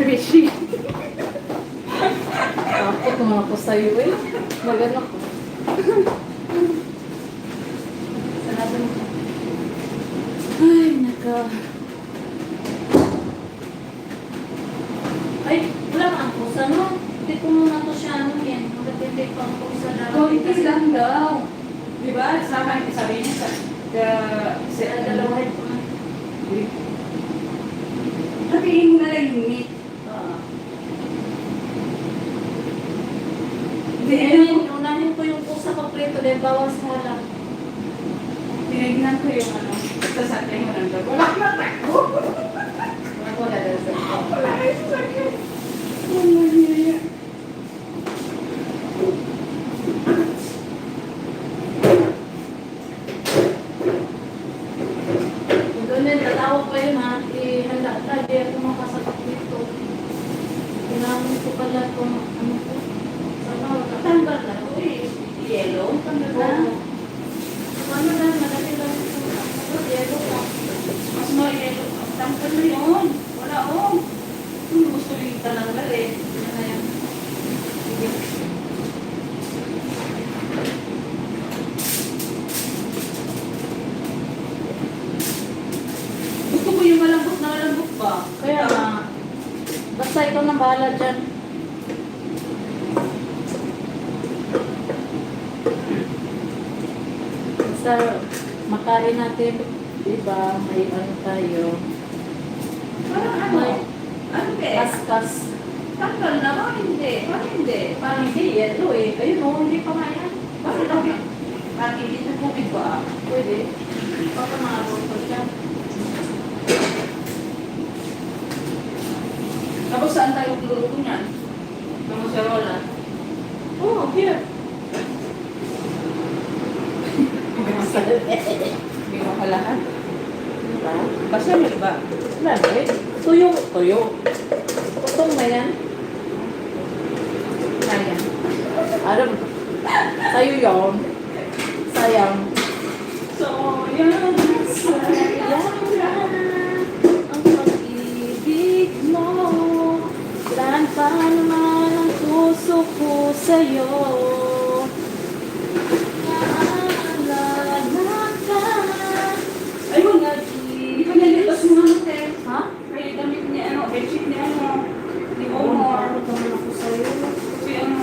Rishi. Takot naman ako sa'yo eh. Magano ko. Sarado mo. Ay, naka. Ay, wala ka ang pusa, no? Hindi ko muna to siya, ano yan. Magkatindi pa ang pusa na. Konti lang daw. Di ba? Sa akin, sabi niya sa... Dalawahin ko na. Sabihin mo na lang yung meat. Unahin ko yung pusa kompleto dahil bawas halak. Tinignan ko yung ano. Sasakay mo lang daw. Wala na tako. Wala dahil sa ito. Wala na sakit. Wala niya. Doon din, tatawag pa yun ha. Ihanda ka, di ako makasagot dito. Kailangan ko pala kung ano ko. Sana wala. Tanggal na. Uy, yellow. Tanggal na. Ano na, madali lang ito. Yellow ka. Mas mo yellow. Tangkal na yun. Wala oh. Gusto yung tananggal eh. Yan na yan. Sige. Gusto ko yung malambot na malambot ba? Kaya nga. Basta ikaw na bahala dyan. Basta makain natin. Diba? May ano tayo. Parang ano? May Ano ba eh? kaskas. Tanggal na ba? Hindi. Parang hindi. Parang hindi yellow eh. Ayun o, hindi pa nga yan. Bakit okay? Parang hindi na tubig ba? Pwede. Baka maabot ko siya. Tapos saan tayo luluto niyan? Sa mozzarella. Oh, here. Hindi mo kalahan. Diba? Basta may ba? Wala eh. Tuyo. Tuyo. Tutong na yan. Sayang. Alam. Sa'yo yun. Sayang. So, yan. Sayang na ang pag-ibig mo. Saan pa naman ang puso ko sa'yo? Naalala ka. Ay, wala. Di ba nalipas mo ano, te? Ha? Ay, damit niya, ano, bedsheet niya, ano, ni Oo, Omar. ano naman ako sa'yo? Kasi ano,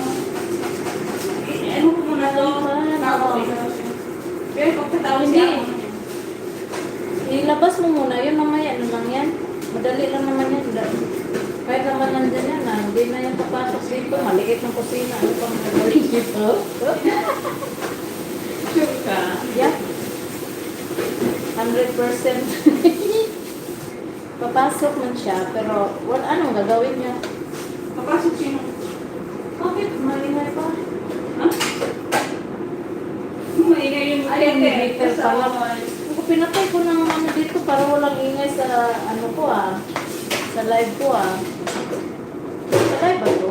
ano ko muna to? Tawag ko. Pero pagkatapos Hindi. niya, Ilabas mo muna, yun mamaya, ano lang yan? Madali lang naman yan. Kahit naman nandyan yan, hindi na yan papasok dito. Maliit ng kusina, ano pang nagawin dito? sure ka. Yeah. 100%. Papasok man siya, pero anong gagawin niya? Papasok sino? Bakit? Maingay pa. Ha? Maingay yung Ay, yung heater pala. Pinatay ko ng ano dito para walang ingay sa ano ko sa live ko Sa live ba to?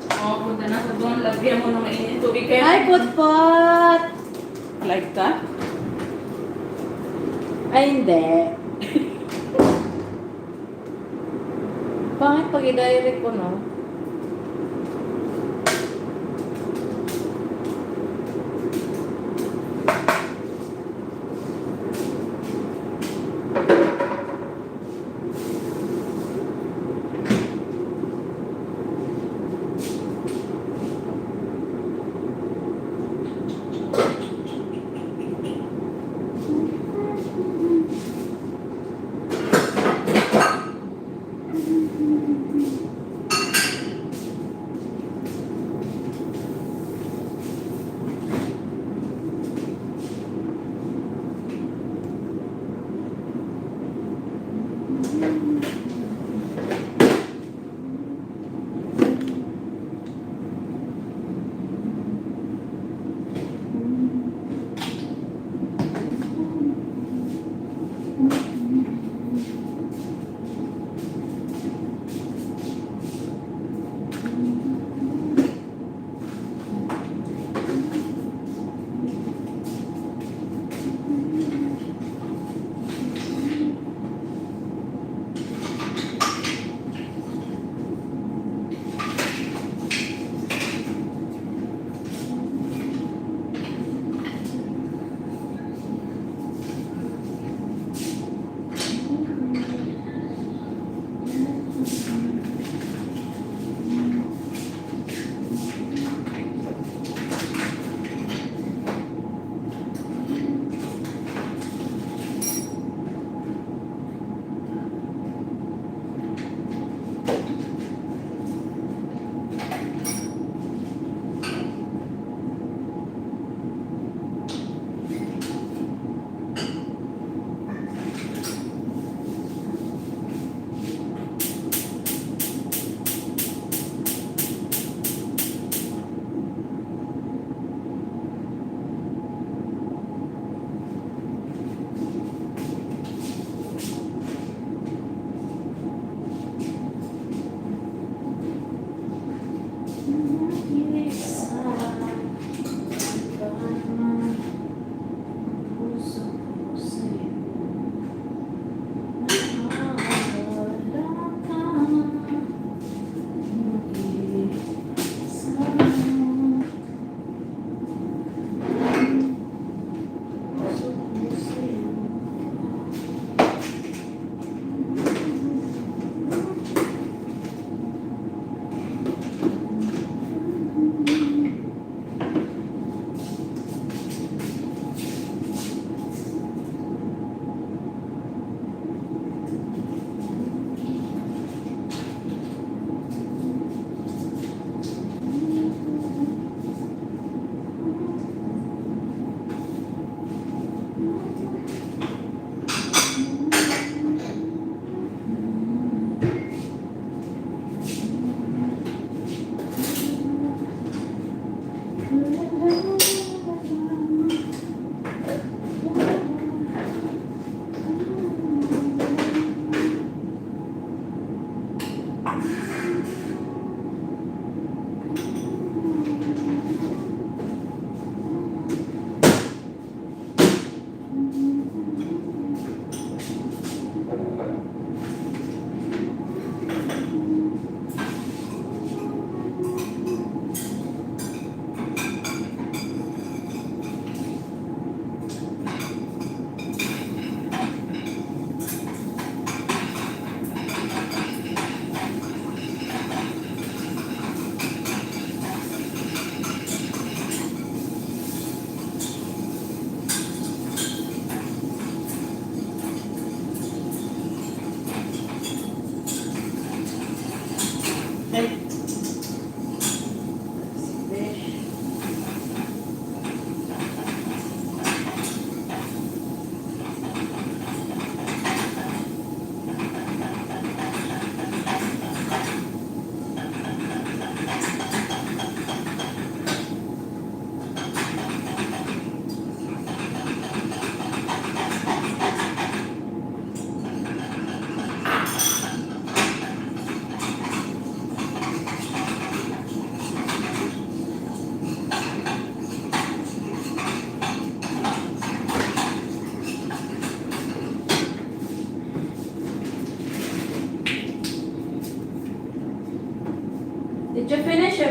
Oo, punta na sa doon. Lagyan mo ng mainit tubig. Kaya, Hi, Putpot! like that? Ay, hindi. Pangit pag i-direct ko, no?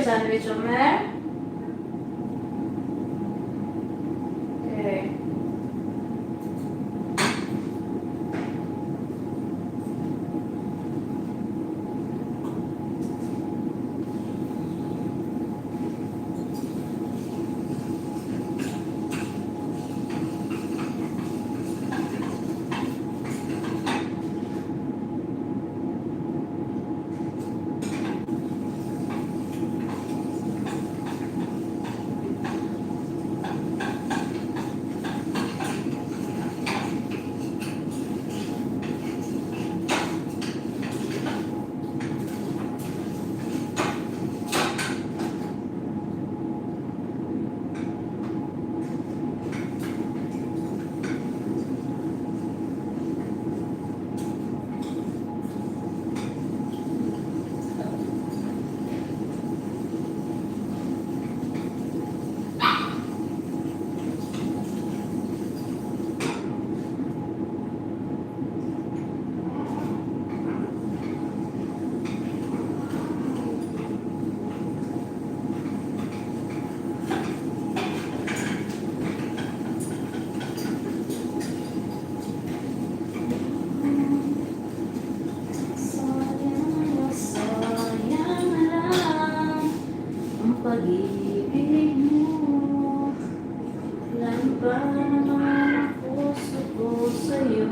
sandwich, Omer? Okay. Sayang lang ang pag-ibig mo. Ilan ba naman ang puso ko sa'yo?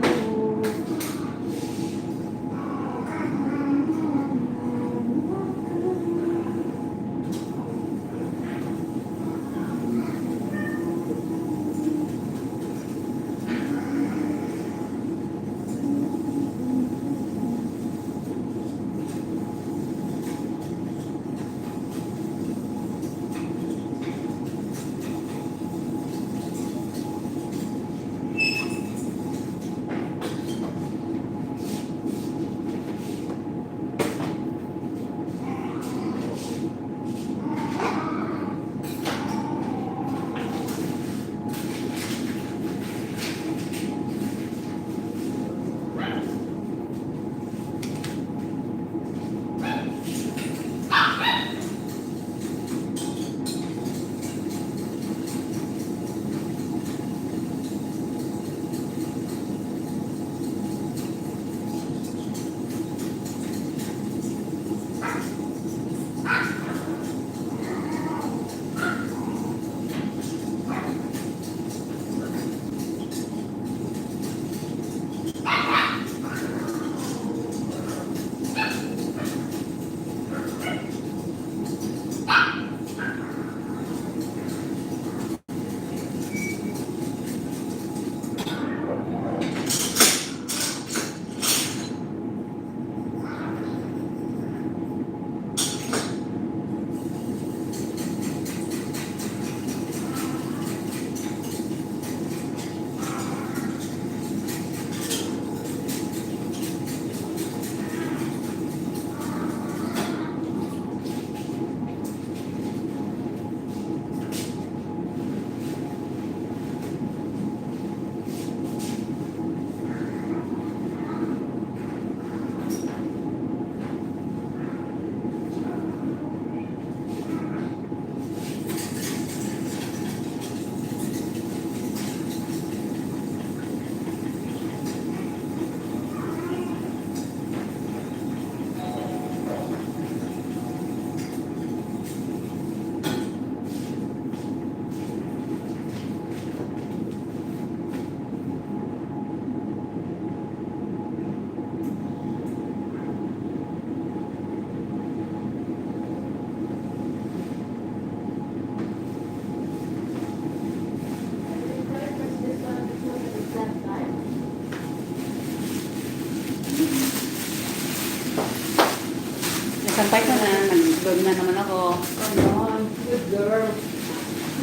Nasampay ko na. Nag-vlog na naman ako. Ganon. Good girl.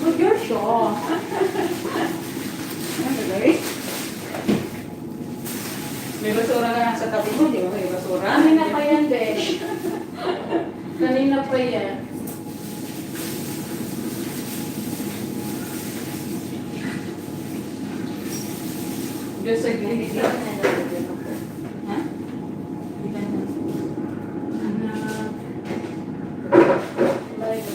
Good girl siya. Ano guys? May basura ka sa tabi mo, di ba? May basura. Kanina pa yan, Besh. Kanina pa yan. Diyos sa gilid. Ha? Like,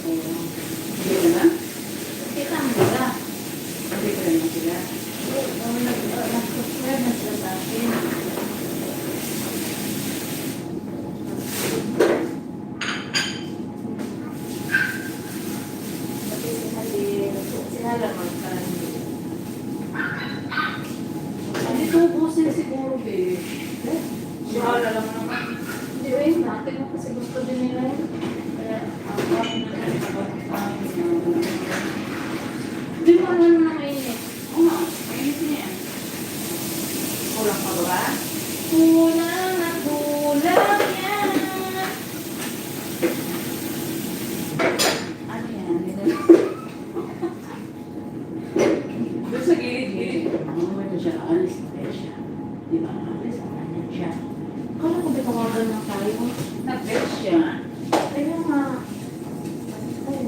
na tayo. Nag-bet siya. Kaya nga. Ay,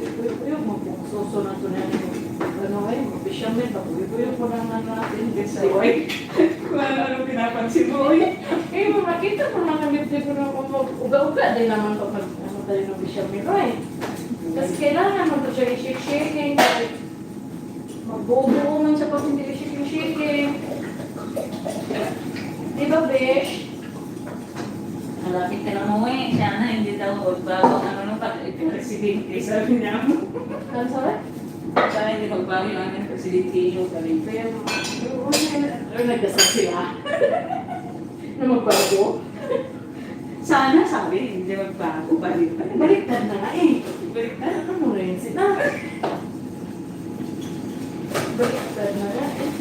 Puyok mo kung susunod ko na yung ano ay, mabisyamit ako. Puyok mo lang na natin. Sa way. Kung ano pinapansin mo. eh, makita ko naman dito ko na uga-uga din naman pag ano tayo ng bisyamit. Right? Kasi kailangan mo ito siya i-shaking. Magbubuo man siya pag hindi i-shaking. Di ba, Besh? Malapit ka na mo eh. Siya na, hindi daw magbago. Ano nung presidente, sabi niya mo. Ano sabi? Sana hindi magbago yung aming presidente yung sabi. Kaya nagdasal sila. Na magbago. Sana sabi, hindi magbago. Balik pa. Baliktad na nga eh. Balik na. Ano mo rin sila? Baliktad na nga eh.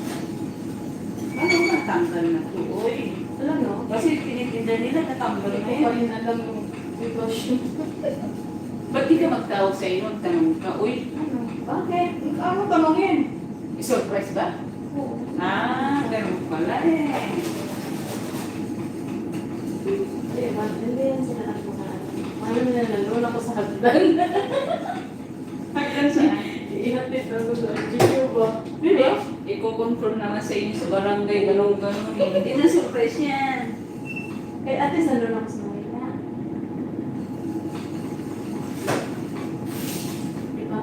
Ano natanggal na to? Uy. Alam no? Kasi tinitinda nila natanggal Hindi na ko pa yun. rin alam yung negosyo. Ba't di ka magtawag sa inyo? Tanong ka, uy. Ano? Bakit? Ano tanongin? Surprise ba? Oo. Ah, ganun pala eh. Eh, hindi yan sila ako na. Ano na nalun ako sa hagdan. Hagdan saan? Ihatid ako sa GQ ba? Di ba? Iko-confirm naman sa inyo sa barangay, ganun-ganun eh. Hindi na surprise yan. Kaya ate, nalun ako sa Manila. Di ba?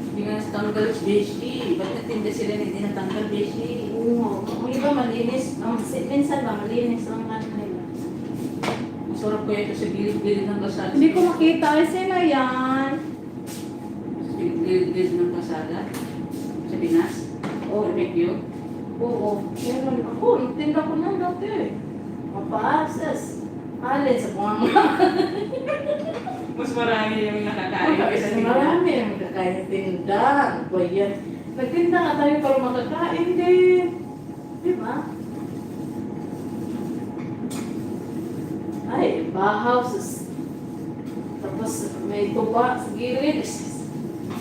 Hindi nga natanggal sa Beshi. Ba't natinda sila na hindi natanggal Beshi? Oo. Ang iba malinis. Minsan ba malinis lang nga nila. Masarap kaya ito sa gilid-gilid ng kasada. Hindi ko makita. Ay, sino yan? Sa gilid-gilid ng kasada? Sa Pinas? Oo. Barbecue? Oo. Meron ako. Nagtinda ko na dati. Mapasas. Alin sa panganga. Mas marami yung nakakain kaysa tinda. Marami ang kakain tinda. Ano ba yan? Nagtinda nga tayo para makakain din. Di ba? Ay, bahouses. Tapos may tuba sa gilid.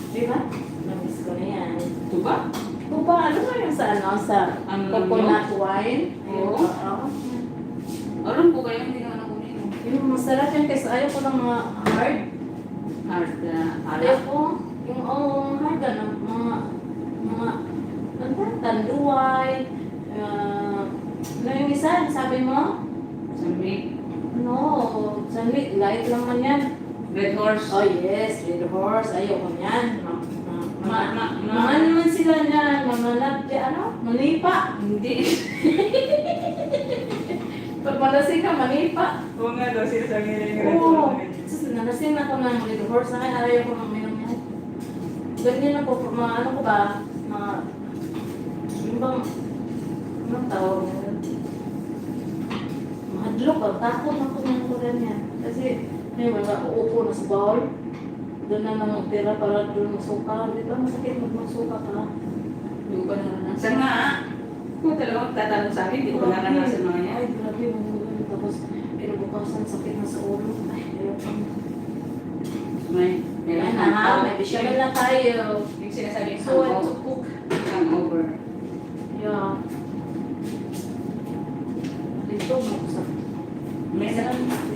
Di ba? Namiss ko na yan. Ito ba? Tuba, ano ba yung sa ano? Sa Ano coconut wine? Oo. Oo. Alam ko kaya hindi naman ako nino. Yung masarap yan kasi ayaw ko ng mga hard. Hard na Ayaw alak. ko yung hard na mga ano ba? Tanduay. Ano yung isa? Sabi mo? Sa meat. No, sanlit. Light lang man yan. Red horse. Oh yes, red horse. Ayaw ko yan. Mga Ma- ano man sila niyan. Mga ano? Manipa. Hindi. Pag malasing ka, manipa. Oo nga daw, sinasabi nila yung red Oo. horse. Sus, nalasing na ako ng red horse. Sa akin, ayaw ko ng minum yan. Ganyan ako, mga ano ko ba? Mga, yung bang, anong tawag mo yun? Mahadlok ako. Takot ako ng ko ganyan. Kasi, may wala ako upo na sa bowl. Doon na nang tira para doon masuka. Di ba? Masakit magmasuka ka. Hindi ko pa naranasan nga. Kung talaga magtatanong sa akin, hindi ko pa naranasan mga yan. Ay, grabe. Mga tapos, pinubukasan sakit na sa ulo. Ay, ayaw ko. May Ayan na, may bechamel na tayo. Yung sinasabing So, I to cook. hangover. Yeah. Dito, makusap. May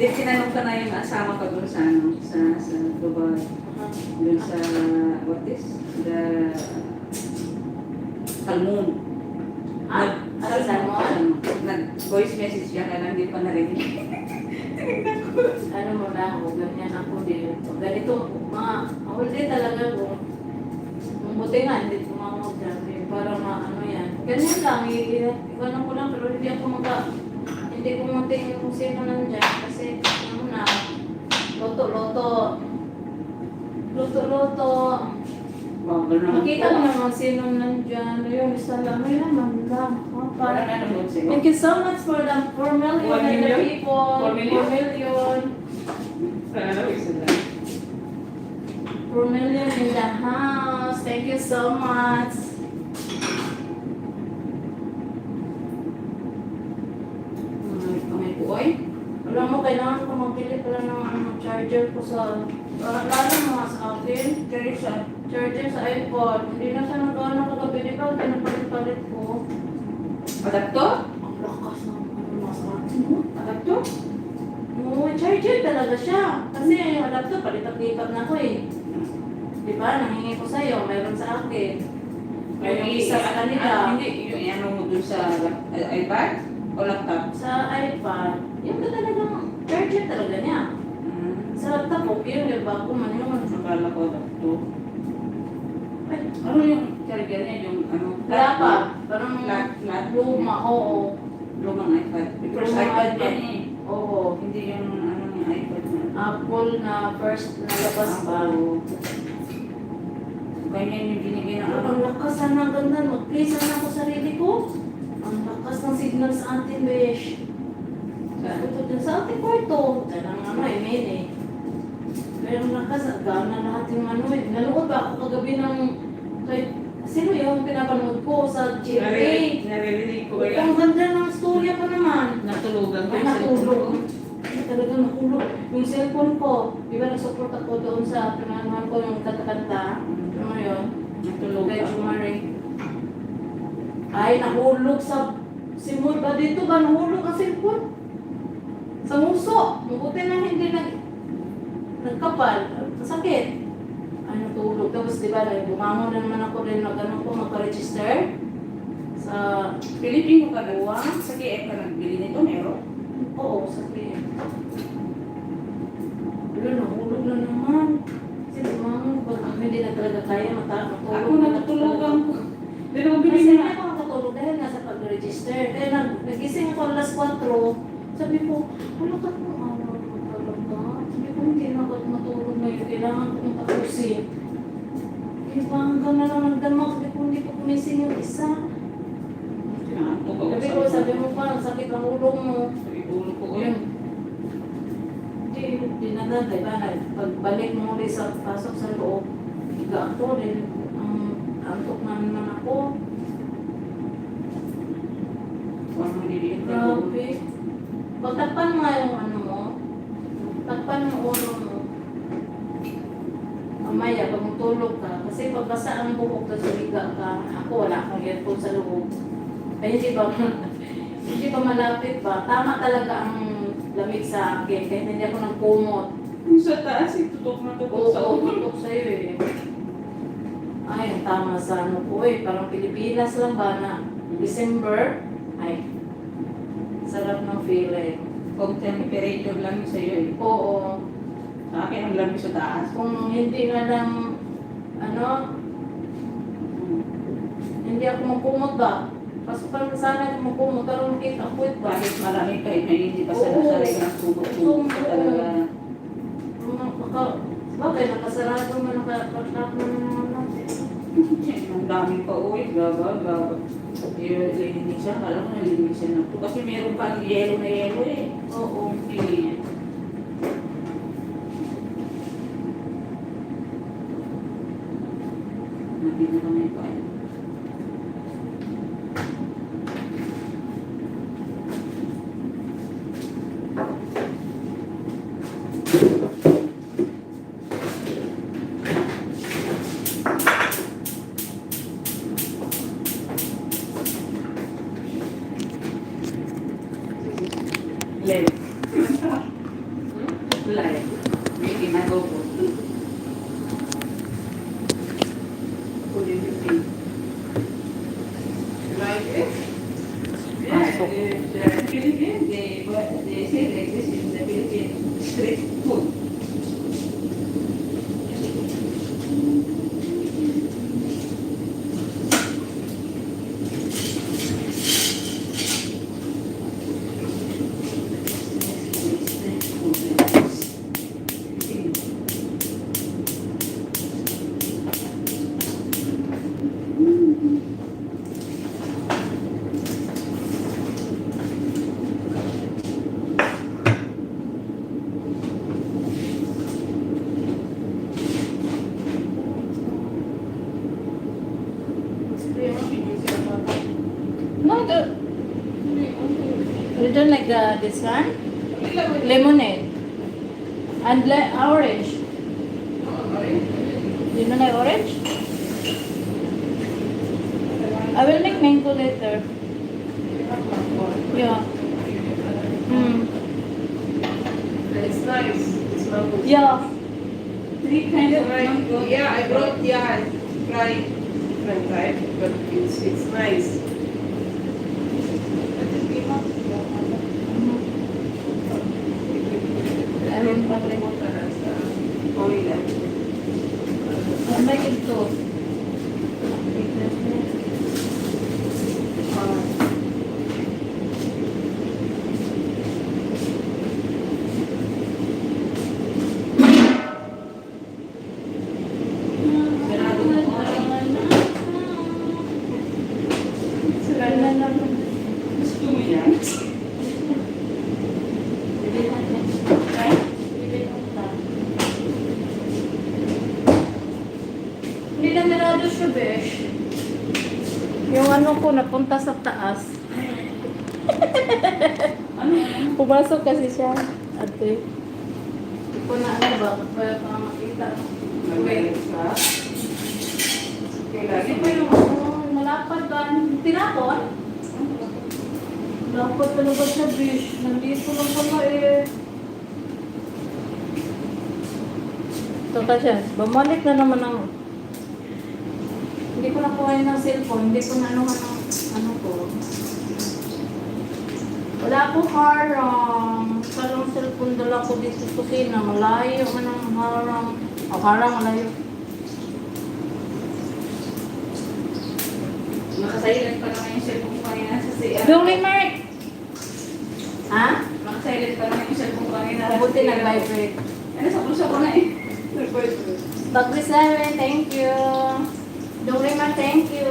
tinanong ka na yung asawa ka doon sa ano, sa Dubai. Doon sa, what is? The Talmud. Ah, sa Salmon? Nag-voice message siya, kaya hindi pa narinig. Ano mo na ako, ganyan ako din. Ganito, mga, ako din talaga ko. Buti nga, hindi tumawag dyan. Para ano yan. Ganyan lang, iwanan ko lang, pero hindi ko mating kung sino nandyan. Kasi, ano na, loto. Bagal naman Makita po. mo naman sino nandyan. Ayun, isa lang. May naman lang. Oh, Parang parang, ano mo sa'yo? thank you so much for the 4 million 1 and the million? people. 4 million? 4 million. Ano, isa lang. 4 million in the house. Thank you so much. May puoy? Alam mo, kailangan ko magbili pala ng charger. charger ko sa... Lalo mo nga sa akin. Teresa. Charger sa iPhone. Hindi na siya nagana kagabi. Di ba? Pinapalit-palit ko. Adaptor? Ang lakas ng ano mas akin mo. Adaptor? Oo, charger talaga siya. Kasi yung adapter, palipat-lipat na ako eh. Di ba? Nangingi ko sa'yo. Mayroon sa akin. May isa sa kanila. Hindi, yung ano mo dun sa iPad o laptop? Sa iPad, yung talagang charger talaga niya. Sa laptop, okay yung bago man yun. Akala ko adaptor. Ay, Ano yung charger niya? Yung ano? wala pa. Parang Flat. luma, oo. Lumang iPad. Because Lumang iPad iPad. yan eh. Oo. Hindi yung ano yung iPad na. Apple na first na labas pa. Ganyan yung binigay ng Ang lakas sana ang ganda. Mag-play sana ako sarili ko. Ang lakas ng signal sa atin, besh. Ito din sa ating kwarto. Talagang ano eh, main eh. Pero ang lakas, gana lahat yung ano eh. Nanood ba ako kagabi ng... Sino yung pinapanood ko sa GMA? Naririnig ko kaya. Ang ganda ng storya pa naman. Natulugan ko Ay, yung cellphone ko. natulog. Ay, talaga natulog. Yung cellphone ko, di ba nag-support ako doon sa pinanahan ko yung kanta-kanta. Ano mo yun? Natulugan Kay ko. Jumari. Ay, nahulog sa simul ba dito ba? Nahulog ang cellphone? Sa nguso. Mabuti na hindi nagkapal. Sakit. Ay, natulog. Tapos di ba, bumangon na naman ako rin nag-ano ko, magpa-register sa... Pilipino ka na. Sa KF ka nagbili nito, meron? Oo, sakit. Wala, nahulog na naman. Kasi bumangon, pag hindi na talaga kaya, matulog. Ako natutulugan ko. Hindi naman Kasi bibili hindi na. ako nakatulog dahil nga sa pag-register. Kaya nagising ako alas 4. Sabi ko, wala ka kung araw talaga. Sabi ko, hindi na ako matulog ngayon. Kailangan kong tapusin. Kaya ba hanggang na lang nagdamag. Sabi ko, hindi ko kumising yung isa. Tinaantok ako Sabi sa ko, sabi mo pa, ang sakit ang ulo mo. Ulo ko yun. Hindi na na, diba? Pagbalik mo ulit sa pasok sa loob, higa ako din. Ang antok na naman ako. Huwag mo niliit ka. Grabe. Pagtakpan mo nga yung ano mo, takpan yung ulo mo. Mamaya, pag matulog ka, kasi pag basa ang buhok ka, sumiga ka, ako wala akong earphone sa loob. Ay, hindi ba malapit ba? Tama talaga ang lamig sa akin, kahit hindi ako nagkumot. Yung sa taas, tutok na tutok sa Oo, ulo. tutok sa'yo eh. Ay, ang tama sa ano ko eh, parang Pilipinas lang ba na December, ay, sarap ng feeling. Kung temperature lang sa iyo eh. Oo, Sa akin, ang lamig sa taas. kung hindi nga lang, ano, hindi ako magkumot ba? Kasi parang sana ako magkumot, pero makita ko ito ba? Bakit marami kayo na hindi pa Oo. sanay ng tubok-tubok ka talaga. Bakit nakasarado man, nakapatap na naman natin. Ang daming pa uwi, gaba. Lilinig siya, alam mo nalinig siya na to. Kasi meron pang yelo na yelo eh. Oo. Hindi. Nabi na kami pa. Live. Live. May ginagawa ko. What do you think? Like it? Yeah, the Philippines, they say like this in the Philippines, street food. Street food. No, you don't like this one? Lemonade. I And orange. Do you know like orange? I will make mango later. Yeah. Mm. It's nice. It's mango. Yeah. Three kinds of Right. mango. Yeah, I brought fried different type, but it's nice. I will probably Oil. I'll make it toast. Gusto mo yan? Hindi na mirado siya, besh. Yung ano ko, napunta sa taas. Ano? Pumasok kasi siya. Ate. Hindi ko na ano ba, kaya pa makita. Magalit ka? Okay, lagi Kasi pa pa yung ano, malapad ba? Tinapon? Malapad talaga siya, besh. Nandito lang pala eh. Ito ka siya. Bumalik na naman ang... Hindi ko nakuha yun ng cellphone. Hindi ko na ano ko. Wala po harang. Kalang cellphone dala ko dito sa kusina. Malayo man ang harang. O harang, malayo. Nakasilent pa naman yung cellphone ko kanina sa CR. Julie Mark! Ha? Nakasilent pa naman yung cellphone ko kanina. Mabuti nag-vibrate. Ano, sa bulsa ko na eh. Nag-vibrate. Bagris namin, thank you. Julie Mark, thank you.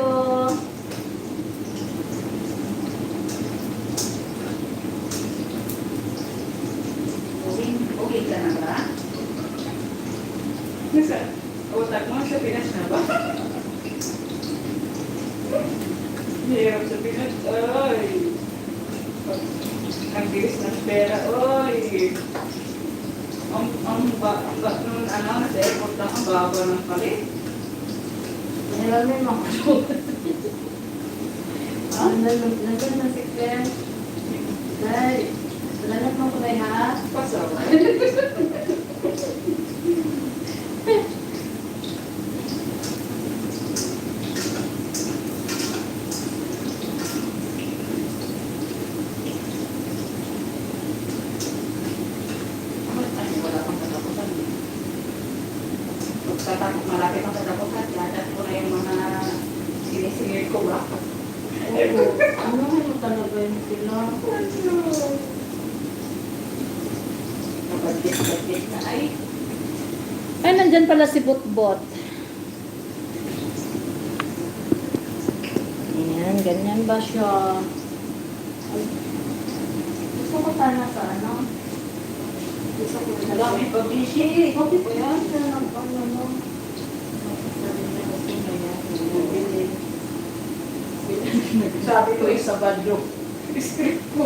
Okay ka na ba? Nasa, utak mo sa Pinas na ba? Hirap sa Pinas, ay. Ang bilis ng pera, ay. Nung ano, nasa airport lang, ang baba ng palit. Alam mo yung mga sugat. Ha? Nandun na si Claire. Dahil, salamat mo ko na ha. Pasawa. Wala kang katapusan. Pagkatapos malapit ang katapusan, lahat ko na yung mga sinisingir ko ba? Oo. Ano mo talaga yun sila? Nabagit-bagit na ay. Ay, nandyan pala si Butbot. Ayan, ganyan ba siya? Ay, gusto ko sana sa ano? Gusto ko na lang. Dami pag-ishi. Okay po yan. Kaya nagpano mo. Sabi niya kasi na yan. Sabi ko yung Sabado. Script ko.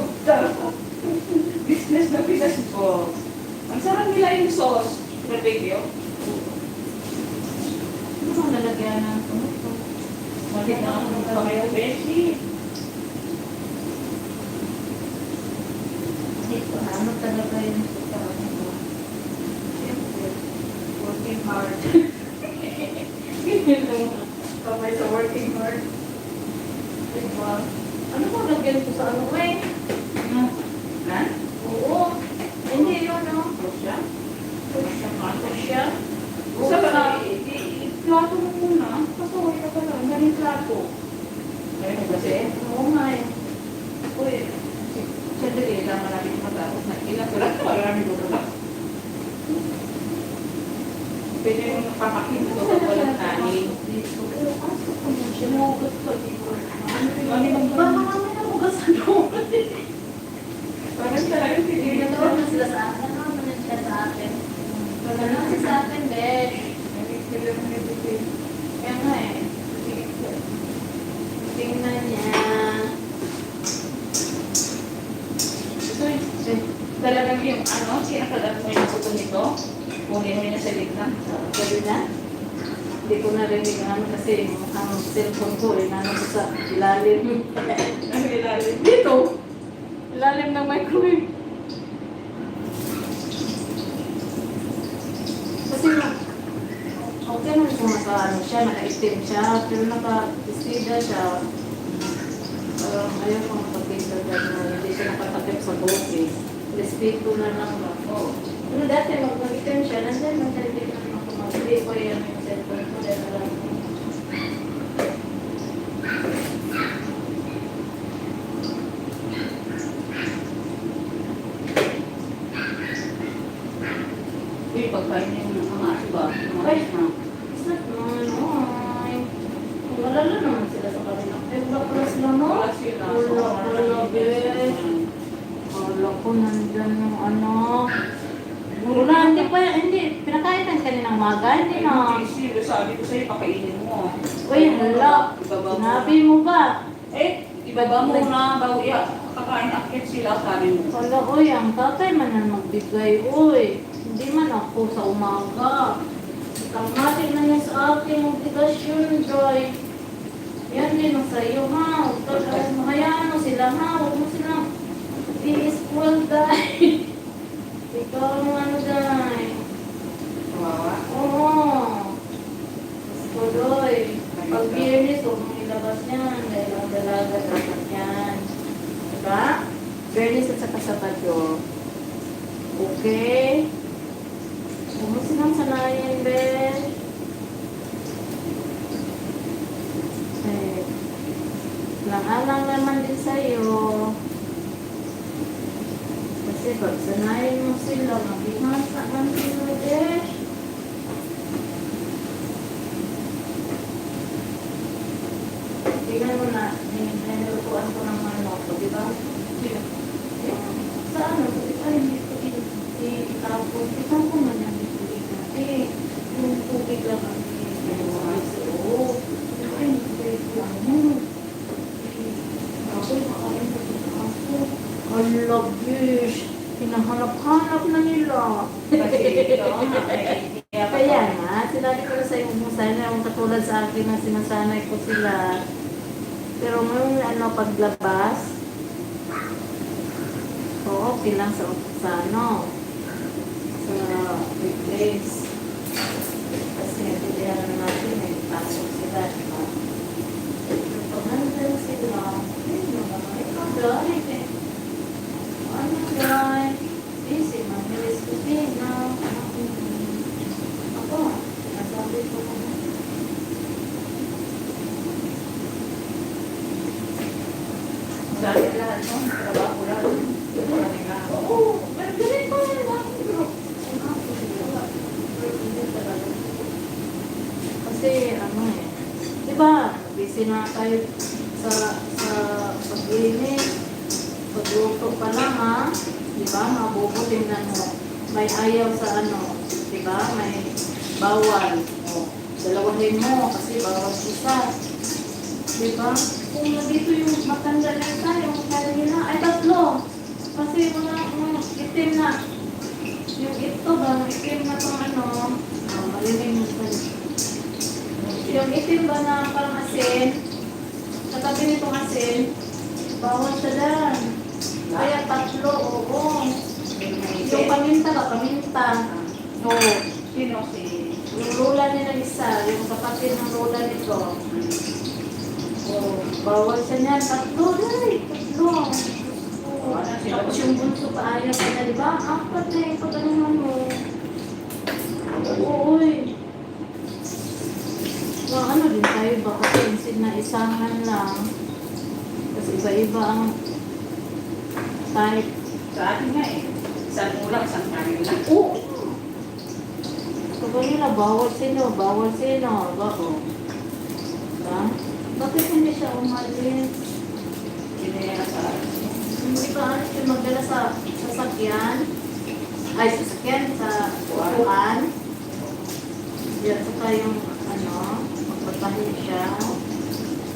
Business na Pinas ko. Ang sarap nila yung sauce. Barbecue. Ano bang lalagyan ng tomato? Mali na ako ng kamay ko, Beshi. Dito, ano talaga yun sa ano? Siyempre, working hard. Kamay sa working hard. Diba? Ano bang lagyan ko sa ano? Wait! Na? Oo. Hindi yun, no? Rusya? Ano siya? Sa ba? Plato mo muna. Pasaway ka pala. Ang galing plato. Ngayon mo kasi? Oo nga eh. Uy, sandali lang maraming matapos na ilan. Wala ka maraming matapos. Pwede yung pamakin ko sa walang kanin. Dito. Pero kaso ko mo siya. Sinugot ko dito. Ano yung Baka kami na bukas ano. parang talagang Hindi pinili na ko. naman sila sa akin. Ano naman sila sa akin? Wala naman sa akin, besh. Kaya nga eh. Tingnan niya. Ito eh. Talagang yung sinakalat mo yung puto nito, kunin mo yun sa lignan. Pwede na? Hindi ko narinig kasi ang cellphone ko ko sa ilalim. Ang ilalim. Dito! Ilalim ng microwave. Kasi okay naman kung siya, naka-steam siya, pero naka-istida siya. Parang ayaw ko makapagpisa dahil hindi siya nakatakip sa bukis. Respeto na lang ba? Oo. Pero dati mag-steam siya, nandiyan mag-steam na ako mag-steam ko yung cellphone ko dahil alam ko. Yung pagkain yung mga aso ba? Mga Ay, aso na. isn't ay. Malala naman sila sa kanila. Eh, wala pala sila, no? Wala sila. Wala pala, besh. Wala ko nandyan yung Wala, hindi. Pinakain ng kaninang maga, hindi na. Hindi sila, sabi ko sa'yo, pakainin mo. Uy, wala. Ibaba mo. Sinabi mo ba? Ibaba mo na, bago kakain akit sila, sabi mo. Wala, uy, ang tatay man na magbigay, uy. Hindi man ako sa umaga. Kamati na niya sa akin, obligasyon, Joy. Yan din ang sa'yo, ha? Hayaan mo sila, ha? Huwag mo silang i-spoil, dahil. Ikaw ang dahil. Kawawa. Oo. Gusto, Joy. Pag biyernes, huwag mong ilabas yan. Dahil ang dalaga dapat yan. Diba? Biyernes at saka Sabado. Okay? Huwag mo silang sanayin, Ben. Lang-alang naman din sa'yo. Kasi pag sanayin mo sila, maghihasa man sila, Ben. Tingnan mo na, nilutuan ko ng manok, di ba? Sa ano, hindi ko itapon. Itapon man yan, hindi ko itapon. Yung tubig lang ang oo. Ay, hindi ko lang mo. Ako, makain ko sa ako. Hala, bish. Hinahanap-hanap na nila. Kasi ito, Kaya nga, sinabi ko na sa iyo kung sana yung katulad sa akin na sinasanay ko sila. Pero ngayon, paglabas, okay lang sa weekdays. Kasi natidihan na natin, pasok sila. Pag nandun sila, ikaw guys, ano guys, busy, mabilis ko din na. Ako, nasabi ko na. Dahil lahat mo, trabaho lang. Oo, pero ganun ko yun. Kasi di ba, busy na tayo sa pag-inis, pagluto pa lang ha, di ba, mabubuting na may ayaw sa di ba, may bawal. Dalawahin mo kasi bawal isa. Di ba? Kung nandito yung matanda na tayo, kaya nila, ay tatlo. Kasi mga itim na, yung ito ba, itim na itong malilim yung tayo. Yung itim ba na parang asin, sa tabi nitong asin, bawal siya dyan. Kaya tatlo, oo. Yung paminta ba, paminta. Oo. Sino si... Yung lola nila isa, yung kapatid ng lola nito. Oh, bawal siya niyan. Tatlo, day. Tatlo. Oh, tapos yung bunso pa ayaw pa na, di ba? Apat na yung pagkanuhan mo. Oo, uy. Ano din tayo ba? Kasi instead na isahan lang. Kasi iba-iba ang type. Sa atin nga isang ulam, isang kanin lang. Oo. Sabi nila, bawal sino. Bako. Diba? Bakit hindi siya umalis? Kinaya sa Hindi ba ano siya magdala sa sasakyan? Ay, sasakyan sa upuan. Yan, saka yung magpatahin siya.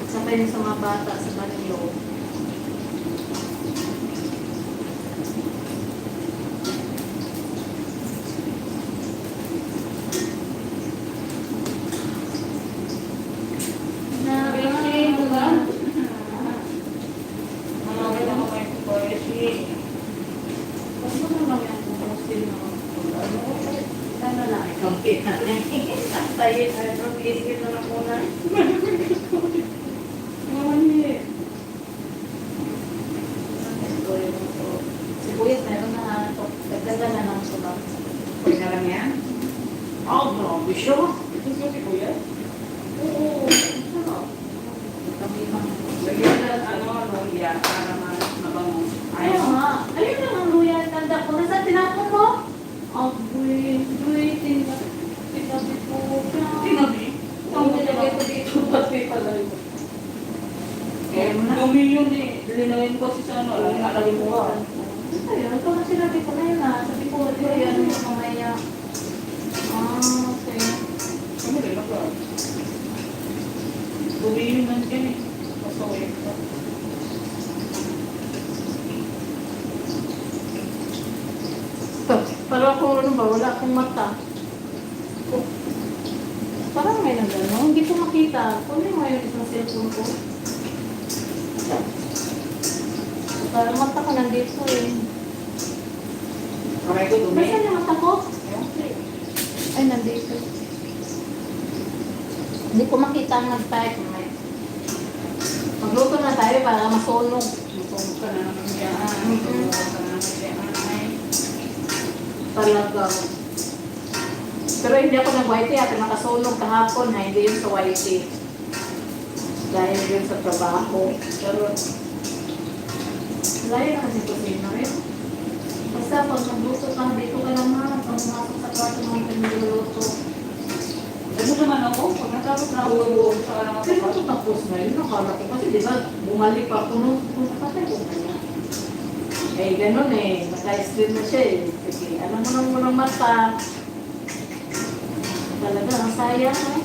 Saka yung sa mga bata sa banyo. Kampi na tayo tayo isip na lang muna. Mami. Sibuyas meron na ito. Dagdagan na ng sumak. Pwede na lang yan? Oh, grabe siya. Ito siya si Kuya? Oo. Sarap. Kami mga. Lagyan na luya para mabango. Ayaw nga. Ayun lang ang luya. Tanda ko. Nasa tinapon mo? Abuy. Tinabi ko siya. Tinabi? Ang nilagay ko dito. Pati pala yun. Eh, dumi yun eh. Linawin ko si Sano. Nakalimutan. Ayun, ito na sinabi ko na yun ah. Sabi ko, ito yan yung mamaya. Okay. Ano rin ako? Dumi yun nandiyan eh. Pasaway ko. Parang akong ano ba, wala akong mata. Oh. Parang may nagano, hindi ko makita. Kunin mo yung isang cellphone ko. Parang mata ko nandito eh. Kamay ko dumi. Nasaan yung mata ko? Ay, nandito. Hindi ko makita ang nag-type. Magluto na tayo para masunog. Matulog ka na naman yan. Matulog ka na naman yan. Talaga. Pero hindi ako nag-whitey at nakasunog kahapon ha, hindi yun sa whitey. Dahil yun sa trabaho. Pero, layo na kasi kusina rin. Basta pag nagluto ka, dito ka naman. Pag pumasok sa kwarto mo, pinagluto. Ano naman ako? Pag natapos na ako, saka lang ako. Pero kung tapos na yun, nakala ko kasi di ba, bumalik pa ako nung patay ko kanya. Eh, ganun eh. Naka-stream na siya eh. Sige, alam mo nang unang mata. Talaga, ang sayang eh.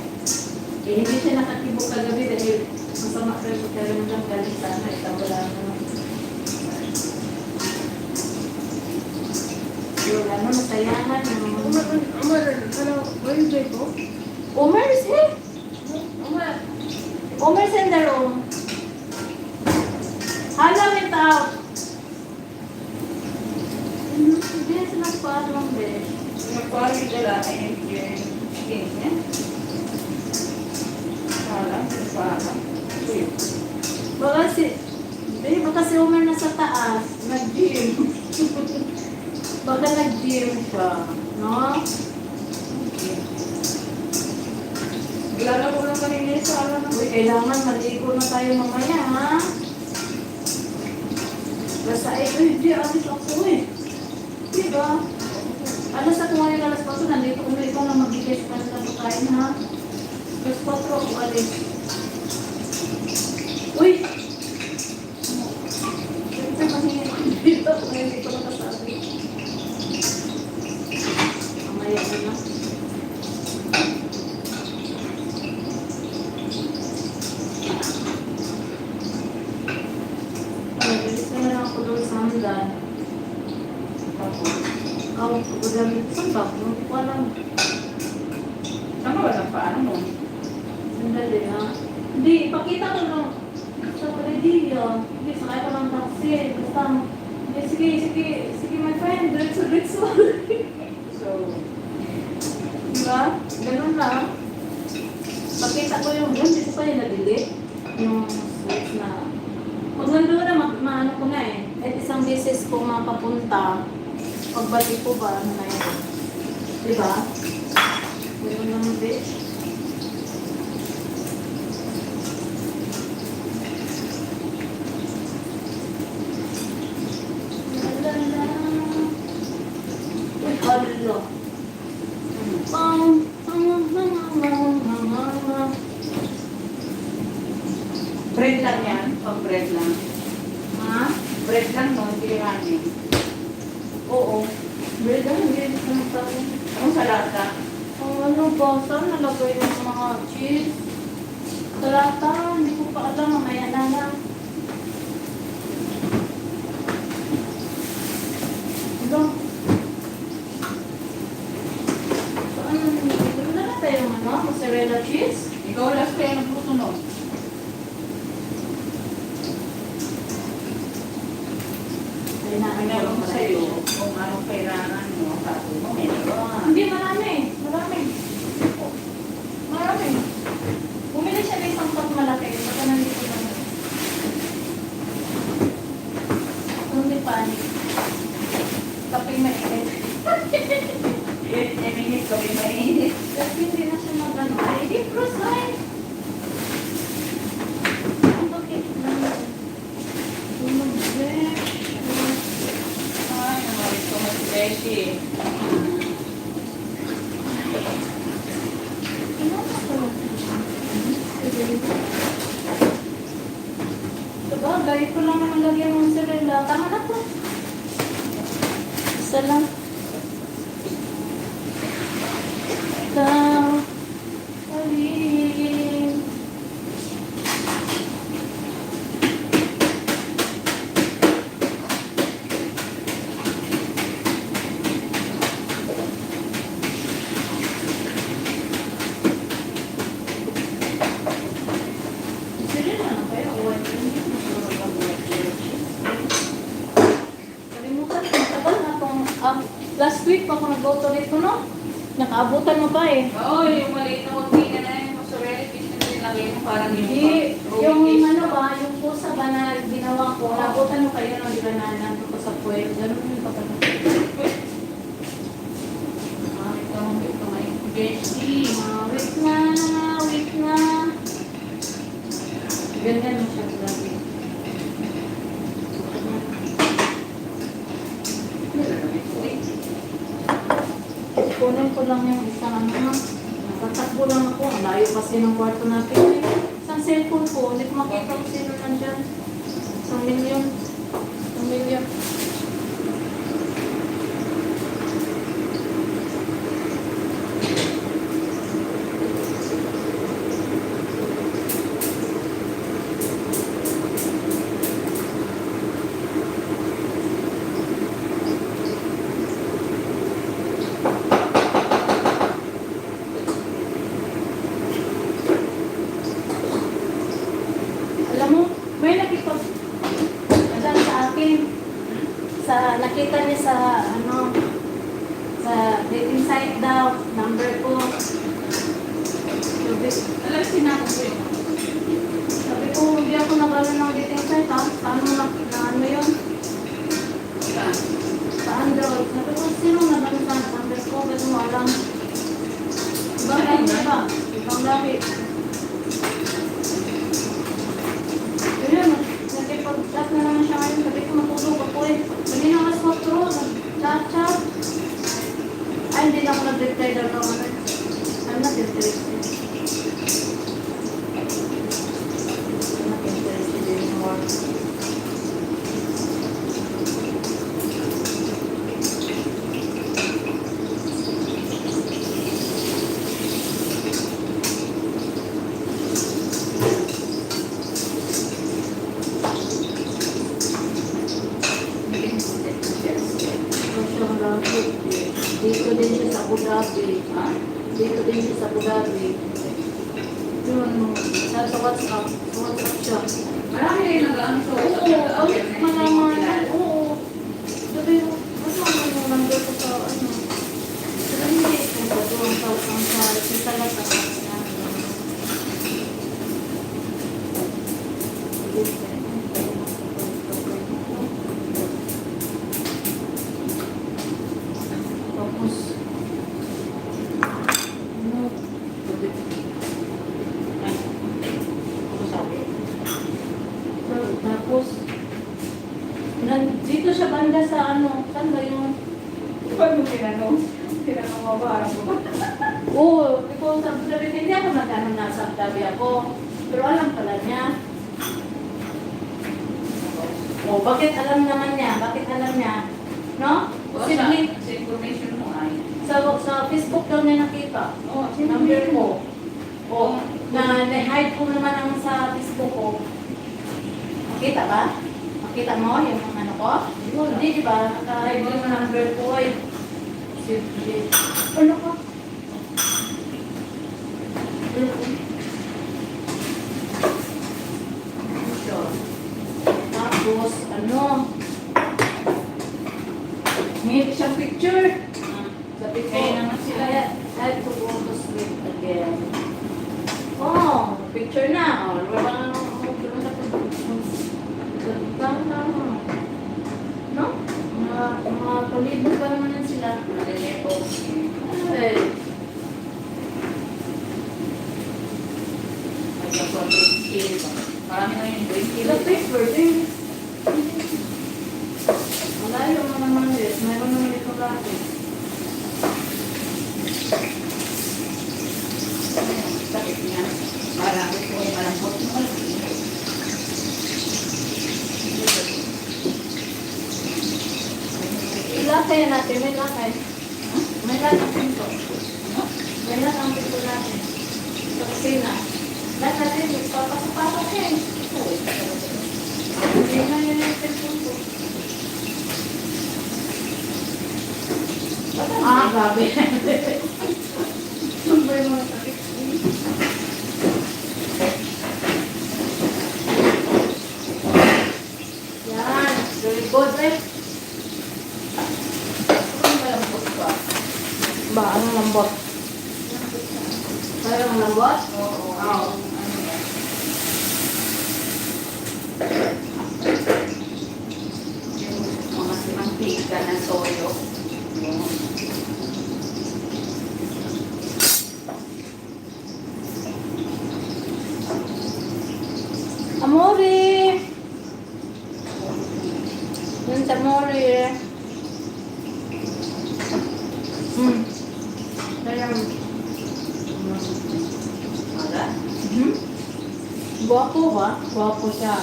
Eh, hindi siya nakatibok kagabi dahil masama sa pagkaroon ng galing sana. Wala na. Yung ano, nasayahan. Where is it go? Omer is here. Omer's in the room. Hala, went out. Hindi na sila parang besh. Nagpari nila ay yung skin niya. Parang. Uy. Baka si Omer nasa taas. Nag-gym. Baka nag-gym siya. No? Glala ko lang kanina sa alam Uy, kailangan maligo na tayo mamaya, ha? Basta hindi, alis ako eh. Diba? Alas ako ngayon, alas 4, nandito kung ikaw na mag-guess ka sa pagkain, ha? Alas 4 ako alis. Uy! Siyempre, mahingi ko dito kung hindi ko nakasabi. Mamaya na. Nag-alis na lang ako doon sa hanggan. Ako, pagkagamit sa bag, hindi ko alam. Saan ka ba ng paano mo? Sandali, ha? Hindi, ipakita ko lang sa Paladiya. Hindi, sakay ko ng taxi. Basta, sige, my friend, diretso. So, Diba? Ganun lang. Pakita ko yung, hindi ko pa yung nabili. Yung switch na, pag nandun na, maano ko na eh. At isang beses ko mapapunta, pagbalik ko ba, ano na yun. Diba? Ganun lang, bitch. Uy, hala. bread lang yan. O bread lang. Ha? Bread lang no, hindi kanin. Oo. Bread ang hindi ko tayo. Anong salata? Ano ba? Saan nalagay yung mga cheese? Salata, hindi ko pa alam. Mamaya na lang. Ito. Saan dito na na tayo yung ano? Mozzarella cheese? Ikaw last kaya nagluto no? Ay na, May naroon ko sa'yo kung anong kailangan mo. Sabi mo, may naroon. Hindi, marami. Marami mainit, kami mainit. Kasi hindi na siya mag-ano. Ay, di cross line. Bakit naman? Tumag-besh. Ay, naman ito mas beshi. Ano ka pala? Sabagay, ko lang naman lagyan ng mozzarella. Tama na po. Isa lang. Ikaw, alin. Mozzarella na kayo? Kalimutan ko, matagal na itong, last week pa ako nag-auto dito, no? Nakaabutan mo pa eh. Oo, yung maliit na magpina na yung mozzarella fish na nilagay mo parang Hindi, yung fish. ano ba, yung pusa ba na ginawa ko, naabutan mo kayo no, di ba na nandun ko sa puwet, ganun yung kapatid. Ah, ito may beshi. Wait na, wait na. Ganyan mo siya grabe. Kunin ko lang yung isang ano, natatakbo lang ako, ang layo kasi ng kwarto natin. Isang cellphone ko, hindi ko makita kung sino nandyan. 1,000,000. 1,000,000. Alam mo, may nakita dyan sa akin. Nakita niya sa, ano, sa dating site daw, number ko. Alam, sinako ko yun. Sabi ko, hindi ako nagano ng dating site, ha? Paano na ano yun? Saan? Sa Android. Sabi ko, sino nagano sa number ko? Ba't mo alam? Ibang lahi ba? Ibang lahi. Yun, nakipag-chat na naman siya ngayon. Sabi ko, matulog ako eh. Hindi na mas matulog. Chat-chat. Ay, hindi na ako nag-reply daw ng ano. I'm not interested. I'm not interested anymore. Dito din siya sa Abu Dhabi. Ha? Dito din siya sa Abu Dhabi. Yun, sa WhatsApp. Sa WhatsApp siya. Marami rin nag-ano sa Oo, malaman. Oo. Sabi ko, ano yung number ko sa ano? Sabi hindi. Kung sa doon sa sisala sa kanya. Tapos, ano? Ano sabi? Tapos, dito siya banda sa ano, saan ba yung... Paano tinanong? Tinanong mo ba? Alam mo ba? Oo, ikaw sa Abu Dhabi, hindi ako nagano na sa Abu Dhabi ako. Pero alam pala niya. Oh, bakit alam naman niya? Bakit alam niya? No? O, Kasi sa link information mo ay. sa Facebook daw niya nakita. Oo, Number ko. Oh, na-hide ko naman ang sa Facebook ko. Makita ba? Makita mo yung ano ko? Hindi, di ba? Naka-hide mo yung number ko eh. Sige. Ano ka? Tapos, ano? May isang picture. Sabi ko, Kaya naman sila. I had to go to sleep again. Oh, picture na. Oh, wala na no? Mga palibot pa naman yan sila. Malilito. Eh, Marami na yung 20 Ilang paper din. Malayo mo naman din. Mayroon naman ito lagi. Sakit niya. Marami ko ay malambot. Ilakay natin. May lakay. May lakay pinto. May lakay ang pinto natin. Sa kusina. Lahat natin. Papasok-pasok yan. Hindi na yun yung pinto. Ah, grabe. Number mo sa 16. Yan. Very good, eh. Ang malambot ba? Ba, ang lambot. Parang ang lambot? Oo. Oo. Ano yan? Yung mga mantika na soyo. Yung Amore! Yun sa amore. Kaya, Aga? guwapo ba? Guwapo siya.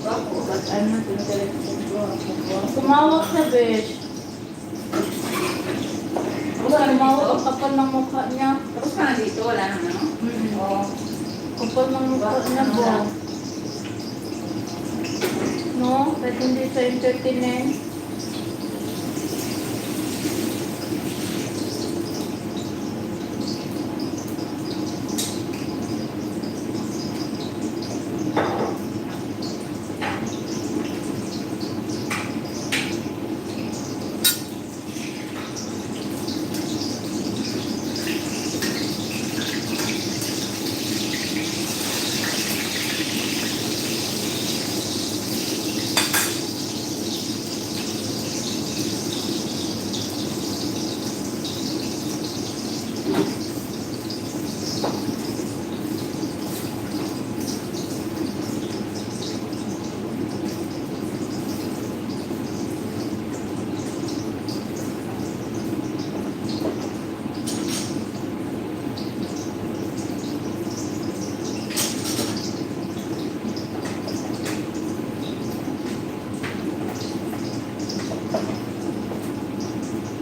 Wapo. Ba't ano, tinagalit ko guwapo. Tumawag sa besh. Tumawag ang kapal ng mukha niya. Tapos ka na dito, wala nang ano? Oo. Kapal ng mukha niya ba? No? Kahit hindi sa entertainment.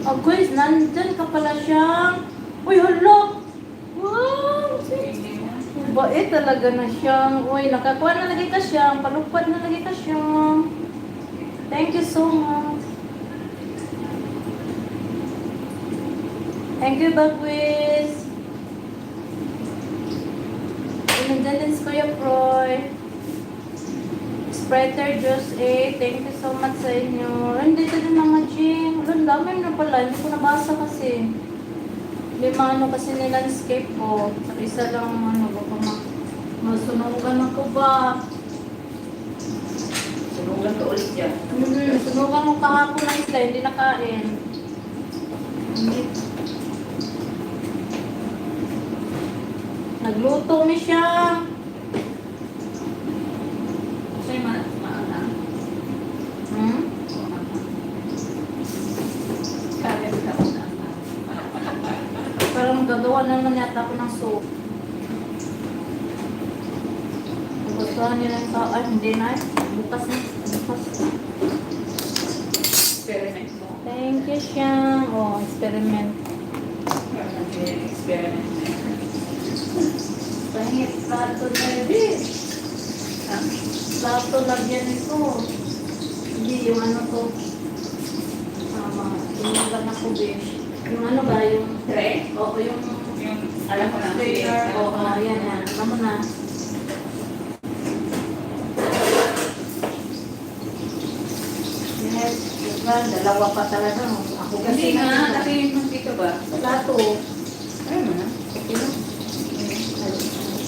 Oh guys, nandyan ka pala siya. Uy, hala! Wow! Bait talaga na siya. Uy, nakakuha na lagi ka siya. Palupad na lagi ka siya. Thank you so much. Thank you, Bagwis. Nandyan din si Kuya Proy. Spreader Juice 8. Thank you so much sa inyo. Nandito din Mama Jing. Ang dami na pala. Hindi ko nabasa kasi. Lima ano kasi nilandscape ko. Sa isa lang ano. Baka masunugan ako ba? Sunugan ka ulit dyan. Sunugan mo kahapon ng isla. Hindi nakain. Hindi. Nagluto mi siya. Kasi maanang. Hmm? Kaya ka maanang. Parang gagawa naman yata ako ng soup. Nagustuhan nila yung tao. Ay, hindi na. Bukas na. Bukas. Experiment mo. Thank you siya. Oh, experiment. Experiment mo. Pahingit plato na yun. Plato lagyan nito. Hindi, yung ano to. Tinagal na ko, besh. Yung ano ba, yung... Tray? Oo, yung... Yung alam ko na. Sprayer. Oo, yan yan. Alam mo na. Yes, diba? Dalawa pa talaga. Ako kasi Hindi nga, nakihin mo dito ba? plato. Ayun mo na. Okay lang.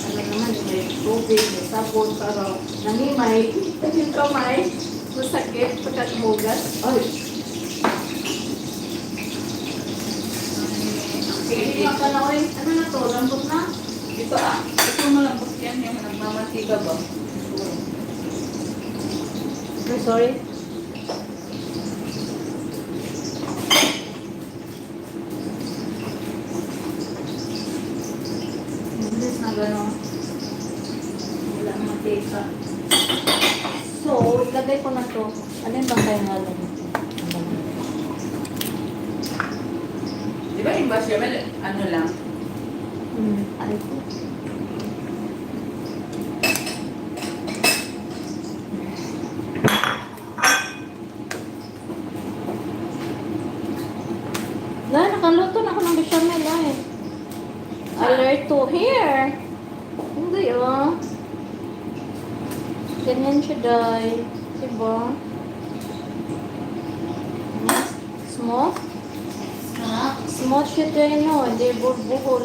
Ano naman, may tubig, may sabon, pero nanimay, yung kamay, masakit, pagkatmugas. Ay, Sige, hindi ka na, oy, ano na to, lambot na? Ito ah. Ito malambot Yan yung nagmamantika ba? I'm sorry. Imbes na gano'n. Wala mantika. So, ilagay ko na to. Ano yung bang kayo nga lang? Di ba yung bechamel, ano lang? Ay ko. Nakaluto na ako ng bechamel eh. Alert to here. Hindi oh. Ganyan siya dahil. Diba? Smooth? Smooth siya dahil no. Hindi buhol-buhol.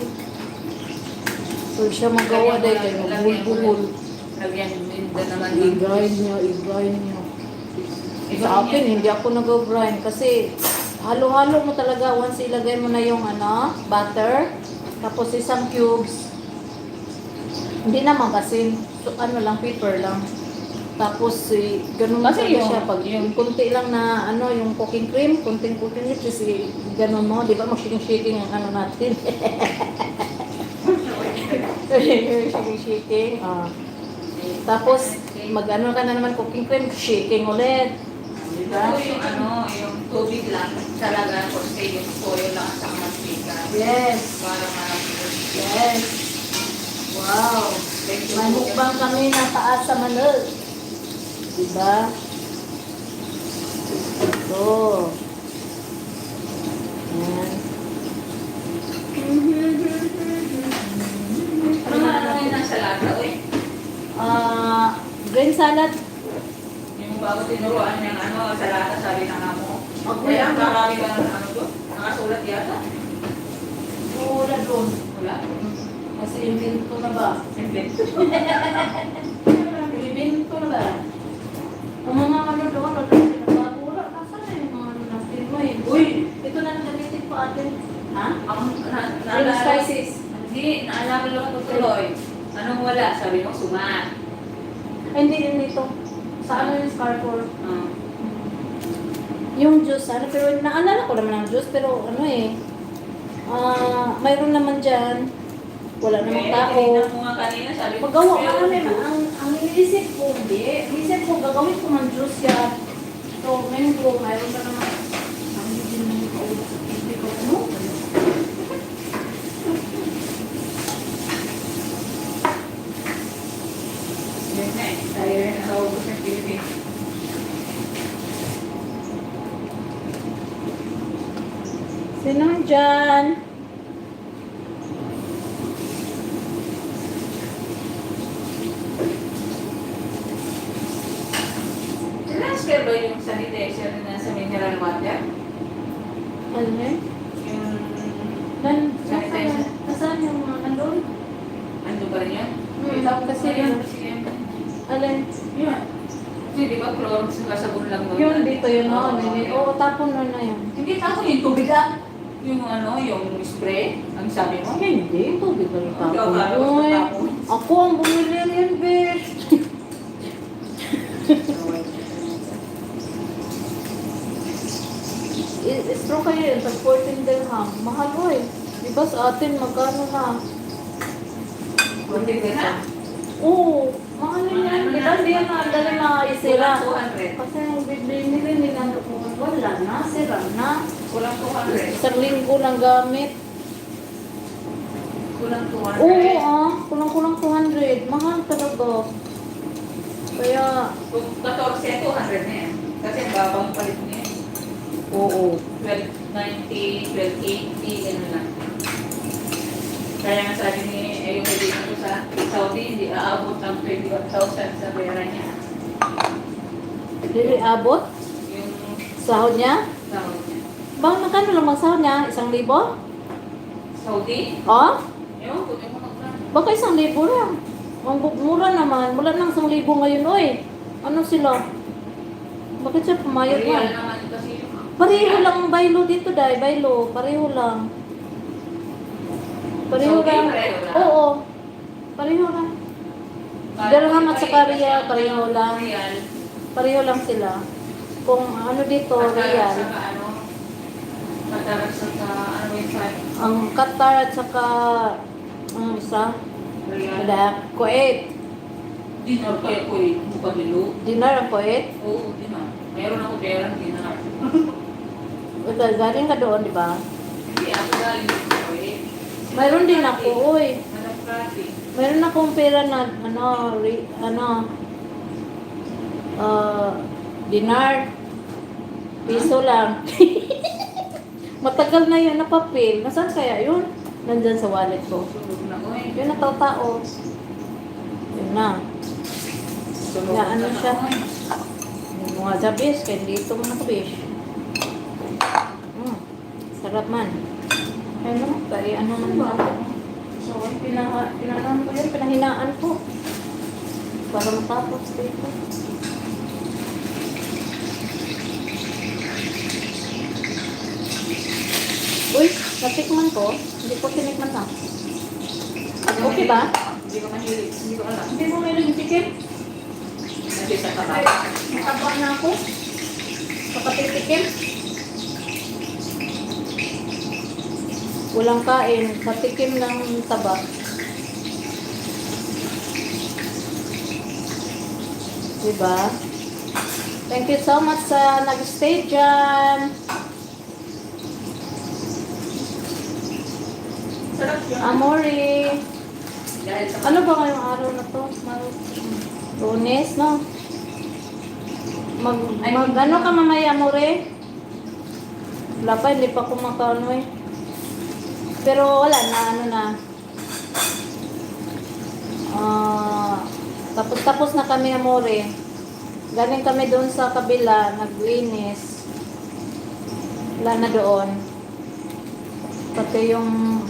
So siya magawa dahil kayo. Buhol-buhol. Lagyan minda naman ng I-grind niya. Sa akin, hindi ako nag-grind kasi halo-halo mo talaga once ilagay mo na yung butter, tapos isang cubes. Hindi naman kasi, so, lang, pepper lang. Tapos, ganun Kasi kasi yung- siya. Pag yung kunti lang na, yung cooking cream, kunting cooking cream, kasi ganun mo, di ba, mag-shaking-shaking ang natin. Shaking-shaking. Tapos, mag-ano ka na naman cooking cream, shaking ulit. Diba? Yung yung tubig lang talaga kasi yung soil lang sa mantika. Yes. Para marami. Yes. Wow. Thank you. May mukbang kami na taas sa Manila. Diba? Ito. Ayan. Ano nga yung nasa lata, oy? Green salad. Yung bago tinuruan niyang sa lata, sabi na nga mo. Ako Kaya yan. marami ka ng to? Nakasulat yata? Wala doon. Wala? Kasi invento na ba? Hindi. Invento na ba? Ang mga doon, wala. Nasaan na yung mga natin mo eh? Uy! Ito na nagamitin po atin. Ha? Ang Green naalala. spices. Hindi, naalala lang ko tuloy. Anong wala? Sabi mo, sumat. Ay, hindi din dito. Sa ano yung Scarfor? Ah. Yung juice, pero naalala ko naman ang juice, pero mayroon naman dyan. Wala namang tao. Tinignan mo nga kanina, sabi ko. Magawa ka naman, ang iniisip ko, hindi. Iniisip ko, gagawin ko ng juice yan. So, ngayon ko, mayroon ka naman. Ang hindi naman ko, hindi ko, ano? Yun na eh. Tayo rin nakaubos ng Philippines. Sino dyan? Transfer ba yung sanitizer na sa mineral water? Ano yun? Yung sanitizer. Nasaan yung mga nandun? Ano ba rin yun? Kasi yun. Alin? Yun. Kasi di ba Clorox sa sabon lang doon? Yun, dito yun, Oo, no? okay. Oo, tapon na na yun. Hindi ako yung tubig Yung yung spray, ang sabi mo? Hindi, tubig ba rin Hindi ako alam, Uy, tapon. ako ang bumili rin, besh. Istro kayo yun, sa 14 dirham. Mahal mo eh. Diba sa atin, magkano na? Kunti din ha? Oo, mahal yun yan. Diba hindi yan na dali na isira? Kulang 200. Kasi yung bibili nila, wala na, sira na. Kulang 200. Isang linggo lang gamit. Kulang 200. Oo, kulang-kulang 200. Mahal talaga. Kaya, Kung 14, 200 na yan. Kasi ang babang palit niya. oo. 1290, 1280, gano'n lang. Kaya nga sabi ni yung kaibigan ko sa Saudi, hindi aabot ng 21,000 sa pera niya. Dili abot? Yung Sahod niya? sahod niya. Bang magkano lang magsahod niya? 1,000? Saudi? Oh? Ewan ko, yung mga Baka 1,000 lang. Ang mura naman. Wala nang 1,000 ngayon, oy. Ano sila? Bakit siya pumayag real na? naman kasi yung Pareho lang ang baylo dito, dai. Baylo. Pareho lang. Pareho Saudi, lang. pareho lang? Oo. Pareho lang. Dirham at saka real, pareho lang. Real. Pareho lang sila. Kung ano dito, real. Saka ano, Qatar at saka ano yung five. Ang Qatar at saka ang isa, Real. Kuwait. Dinar kaya ko eh, bukan nilo. Dinar ang Kuwait. Oo, dinar. Mayroon ako pera ng dinar. Galing ka doon, di ba? Hindi ako galing ko eh. Mayroon din ako, uy. Hanap krati. Mayroon akong pera na, dinar. Piso lang. Matagal na yun na papel. Nasaan kaya yun? Nandyan sa wallet ko. Tulog na ko eh. Yun na tao. Yun na. Tulog Na ano na siya? ako eh. Yung mga jabis, kaya dito mo nakabish. Sarap man. Ano? Kaya ano man ba ako? So, pinahinaan ko yun. Pinahinaan ko. Para matapos dito. Uy, natikman ko. Hindi ko tinikman na. Okay ba? Hindi ko mahilig. Hindi ko alam. Hindi mo may yung chicken? Hindi sa Ay, kapal. nakabak na ako. Kapatitikim. Walang kain. Patikim ng taba. Diba? Thank you so much sa nag-stay dyan. Sarap yun. Amore. Dahil sa Ano ba ngayong araw na to? Lunes, no? Ano ka mamaya, Amore? Wala pa, hindi pa kumakaano eh. Pero wala na, ano na. Tapos na kami, Amore. Galing kami doon sa kabila, naglinis. Wala na doon. Pati yung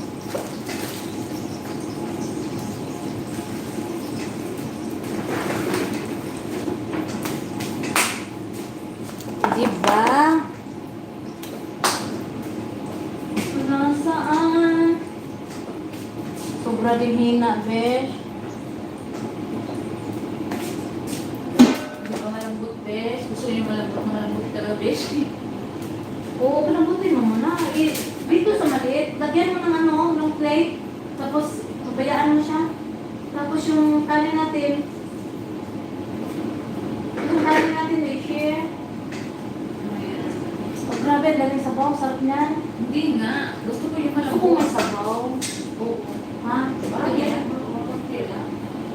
diba? Nasaan? Sobra din hina, besh. Hindi ka malambot, besh. Gusto niyo malambot talaga, besh. Oo, palambutin mo muna. Dito sa maliit, lagyan mo ng ng plate. Tapos, pabayaan mo siya. Tapos yung kanin natin, i-share. Oh, grabe, daling sabaw, sarap niyan. Hindi nga. Gusto ko yung Gusto ko malambot. may sabaw. Oo. Ha? Lagyan mo konti lang.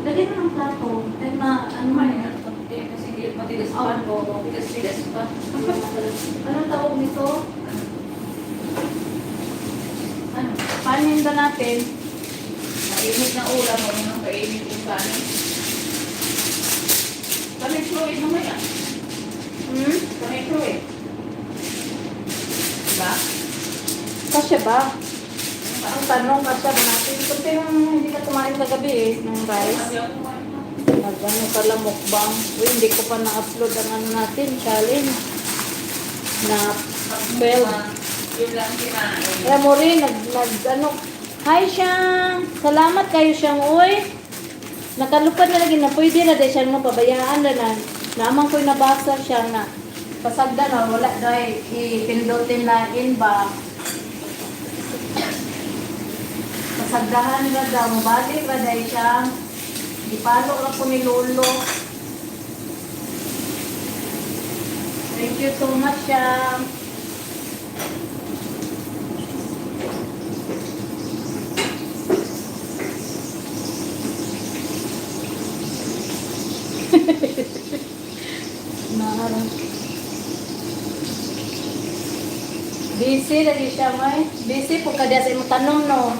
Lagyan mo ng plato. Then ano Ano man man yan? yan? Konti. Kasi hindi matigas pa. Tigas pa. Anong tawag nito? Ano? Paninda natin. Mainit na ulam mo nang kainit yung kanin. Pa-microwave mamaya. Pa-microwave. Diba? Kasya ba? Ang tanong, kasya ba natin? Kunti yung hindi ka kumain kagabi ng rice. Sabi ako kumain na. Nag-ano pala mukbang. Uy, hindi ko pa na-upload ang ano natin, challenge. Na 12. Yun lang kinain. Kaya mo rin, Hi, Siyang! Salamat kayo, Siyang, uy! Nakalupad na lagi na pwede na dahil siyang pabayaan na naman ko'y nabasa siya na pasagda na wala dahil ipindutin na inbox. Pasagdahan na daw, balik na dahil siya. Ipalo lang ko ni Lolo. Thank you so much, Siyang. Naharap. Busy lagi siya, may. Busy po kada sa imong tanong, no?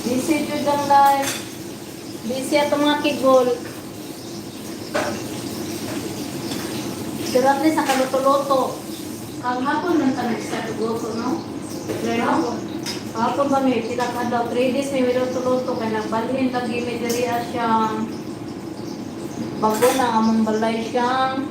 Busy jud ang life. Busy ato mga kigol. Pero at least nakaluto-luto. Ang hapon lang kami sa luto, no? Hapon. Hapon ba may sila ka daw. 3 days may luto-luto. Kaya nagbalhin lagi may diriya siyang bago na among balay siyang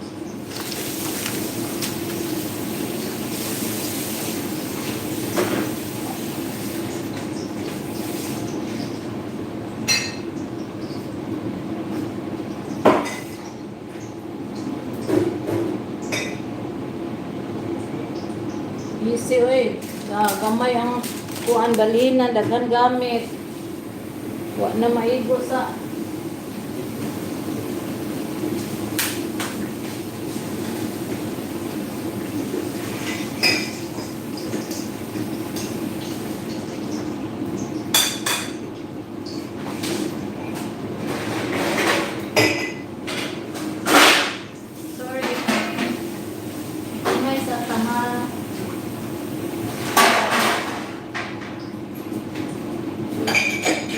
kasi oy, gamay ang kuan dalina, daghan gamit. Wa na maigo sa sorry. May sa tama.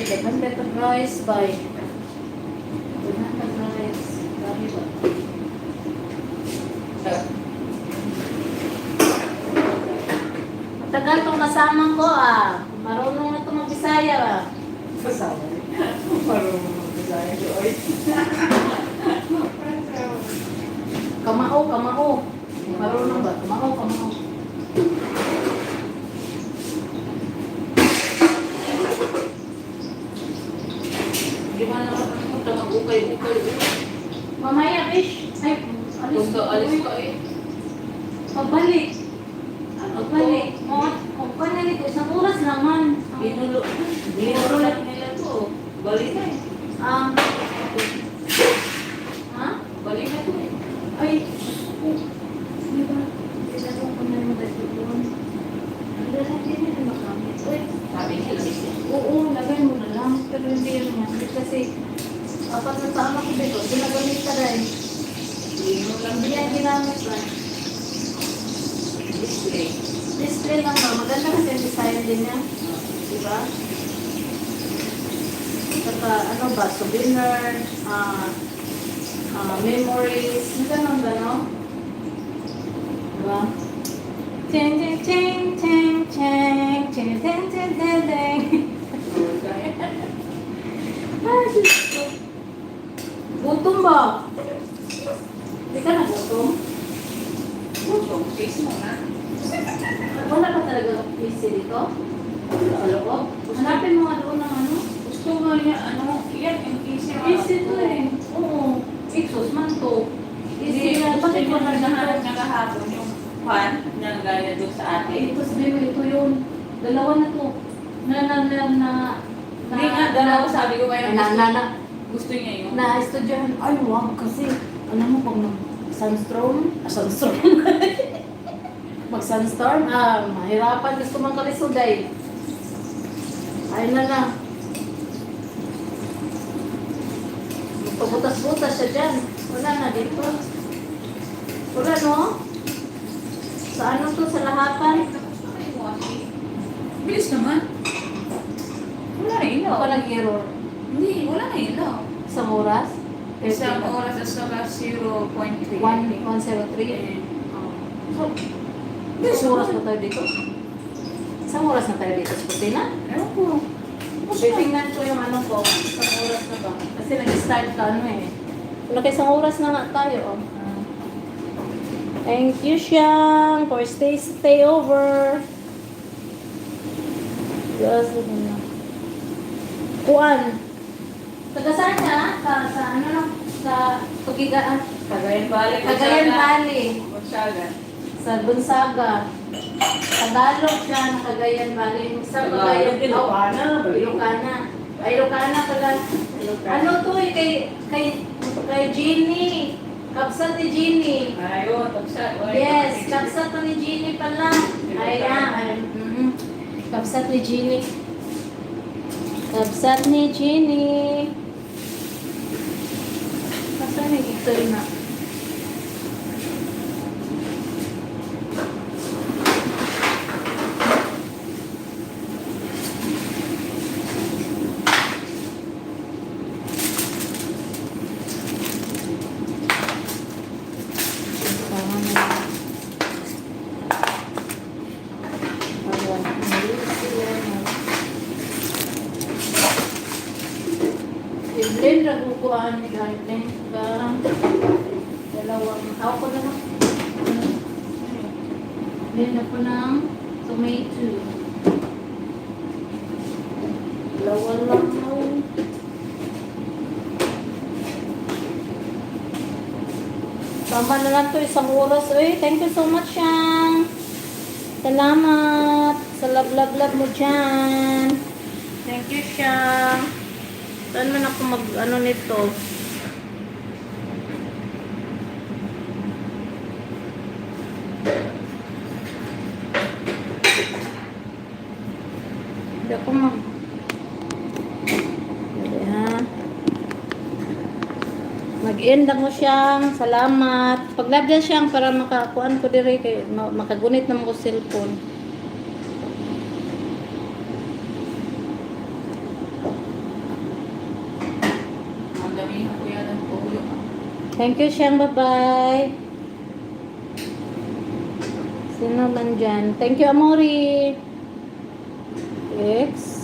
Daghan better rice by. Daghan better rice. Dami ba? Matagal tong kasama ko ah. Marunong na itong mag-Bisaya ah. Kasama. Marunong mag-design ko. Oy. Kamao, kamao. Marunong ba? Kamao, kamao. Di ba nakakapunta mag-ukay-ukay? Mamaya, Bish. Ay, alis Gusto, alis ko eh. Pagbalik. Ano Pagbalik. Pagbalik ko. Isang oras naman. Binulo lang nila to. Balik na eh. Ha? Balik na to eh. Ay. Di ba? Ilaro ko na yung dati doon. Ilaro din na makamit. Uy. Sabi nila. Oo, lagay mo na lang. Pero hindi yun yan. Kasi apat na tama ko dito. Ginagamit ka rin. Binulo lang Hindi yan ginamit lang. display. Display lang ba? Maganda kasi yung design din niya. Diba? Saka ano ba? Souvenir, memories. Ganun ba, no? Diba? Ching, ching, ching, ching, ching, ching, ching, ching, ching, ching. Ay, Diyos ko. Gutom ba? Hindi ka na gutom? Puso, face mo na. Wala ka talaga PC dito? Loob? Hanapin mo nga doon ng ano? Gusto nga niya, ano, yan, yung PC. PC to eh. Oo. Ixos man to. Hindi, PC yan. bakit mo na naghahanap niya kahapon yung fan na gaya doon sa atin? Ito sabi mo, ito yun. Dalawa na to. Hindi nga, dalawa sabi ko kayo. Na Gusto niya yun. na-estudyahan. Ay, wag kasi. Alam mo, pag sunstorm? Mag-sunstorm? Mahirapan. Gusto mang kalisuday. Ay na. Magpabutas-butas siya dyan. Wala na dito. Wala, no? Sa ano to? Sa lahapan? Bilis naman. Wala na ilaw. Ako nag-error. Hindi, wala na ilaw. Isang oras? Isang oras at saka 0.3. 103. So, isang oras na tayo dito? Isang oras na tayo dito sa Putina? Ewan ko. Titingnan ko yung ano ko. Isang oras na ba? Kasi nag-start ka ano eh. Isang oras na nga tayo. Oh. Thank you, Siyang, for stay over. Yes, Kuan. Taga saan ka? Sa ano no? Sa Tugigaan. Cagayan Valley. Cagayan Valley. Gonzaga. Sa Gonzaga. Tagalog siya na Cagayan Valley. Sa Cagayan Ilocana. Ilocana. Ay, Ilocana pala. Ano to eh, kay Jeannie. Kapsat ni Jeannie. Ayun, tapos. Yes, kapsat to ni Jeannie pala. Ayan. Kapsat ni Jeannie. Kapsat ni Jeannie. Kapsat ni Victorina. I-blend na kukuhaan ni Garden. Dalawang tao ko na lang. Blend ako ng tomato. Dalawa lang ako. Tama na lang to isang oras. Uy, thank you so much, Yang. Salamat sa love mo dyan. Thank you, Shang. Saan man ako mag-ano nito? Hindi ako mag-end ako siyang. Salamat. Paglabda siyang para makakuan ko dire kay makagunit na mo ko cellphone. Ang dami na kuya ng pulo. Thank you siyang. Bye-bye. Sino man dyan? Thank you, Amori. X.